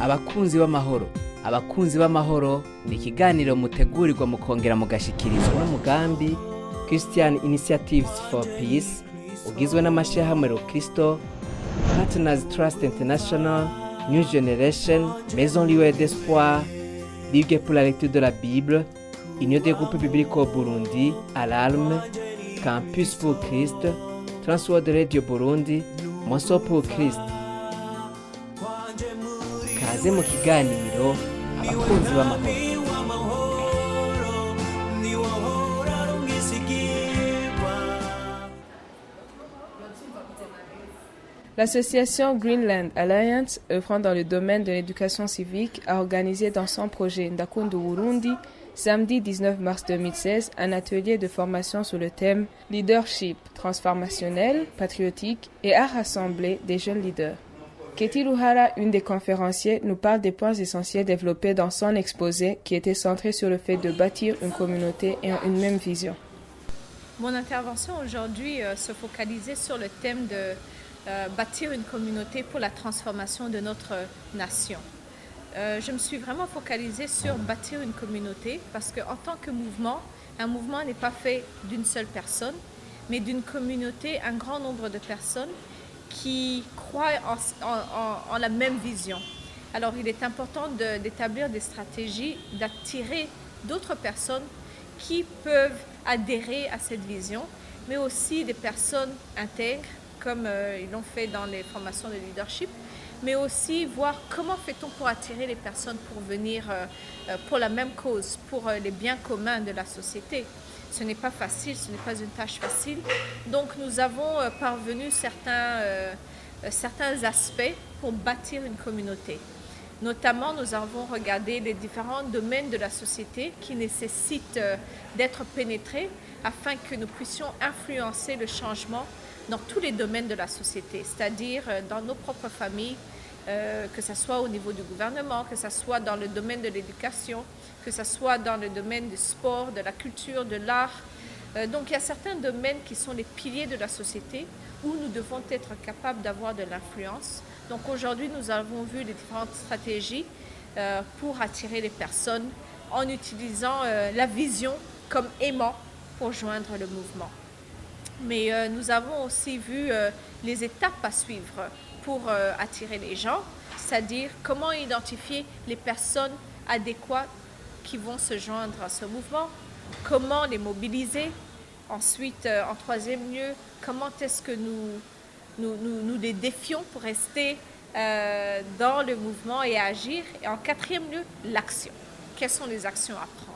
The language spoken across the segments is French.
Abakunzi b'amahoro. Abakunzi b'amahoro ni ikiganiro mutegurirwa mukongera mugashikirizwa n'umugambi Christian Initiatives for Peace ugizwe n'amashirahamwe Rokristo, Partners Trust International, New Generation, Maison Lieu d'Espoir, Ligue pour la lecture de la Bible, Union des groupes bibliques au Burundi, Alarme, Campus pour Christ, Transworld Radio Burundi, Monso pour Christ. Kaze mu kiganiro abakunzi b'amahoro. L'association Greenland Alliance, œuvrant dans le domaine de l'éducation civique, a organisé dans son projet Ndakundo Burundi, samedi 19 mars 2016, un atelier de formation sur le thème Leadership transformationnel, patriotique et à rassembler des jeunes leaders. Keti Luhara, une des conférenciers, nous parle des points essentiels développés dans son exposé qui était centré sur le fait de bâtir une communauté et une même vision. Mon intervention aujourd'hui se focalisait sur le thème de bâtir une communauté pour la transformation de notre nation. Je me suis vraiment focalisée sur bâtir une communauté parce qu'en tant que mouvement, un mouvement n'est pas fait d'une seule personne, mais d'une communauté, un grand nombre de personnes qui croient en la même vision. Alors il est important d'établir des stratégies, d'attirer d'autres personnes qui peuvent adhérer à cette vision, mais aussi des personnes intègres, comme ils l'ont fait dans les formations de leadership, mais aussi voir comment fait-on pour attirer les personnes pour venir pour la même cause, pour les biens communs de la société. Ce n'est pas facile, ce n'est pas une tâche facile. Donc nous avons parvenu certains aspects pour bâtir une communauté. Notamment, nous avons regardé les différents domaines de la société qui nécessitent d'être pénétrés afin que nous puissions influencer le changement dans tous les domaines de la société, c'est-à-dire dans nos propres familles, que ce soit au niveau du gouvernement, que ce soit dans le domaine de l'éducation, que ce soit dans le domaine du sport, de la culture, de l'art. Donc il y a certains domaines qui sont les piliers de la société où nous devons être capables d'avoir de l'influence. Donc aujourd'hui, nous avons vu les différentes stratégies pour attirer les personnes en utilisant la vision comme aimant pour joindre le mouvement. Mais nous avons aussi vu les étapes à suivre pour attirer les gens, c'est-à-dire comment identifier les personnes adéquates qui vont se joindre à ce mouvement, comment les mobiliser. Ensuite, en troisième lieu, comment est-ce que nous les défions pour rester dans le mouvement et agir. Et en quatrième lieu, l'action. Quelles sont les actions à prendre?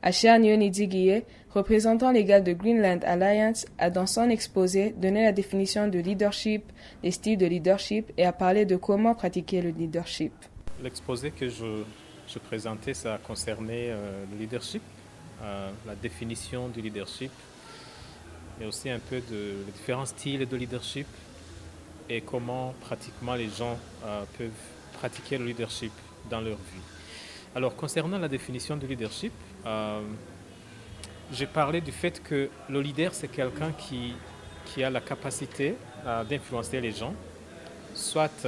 Asher Nyonidigiye, représentant légal de Greenland Alliance, a dans son exposé donné la définition de leadership, les styles de leadership et a parlé de comment pratiquer le leadership. L'exposé que je présentais, ça a concerné le leadership, la définition du leadership, mais aussi un peu les différents styles de leadership et comment pratiquement les gens peuvent pratiquer le leadership dans leur vie. Alors, concernant la définition du leadership, j'ai parlé du fait que le leader, c'est quelqu'un qui a la capacité d'influencer les gens, soit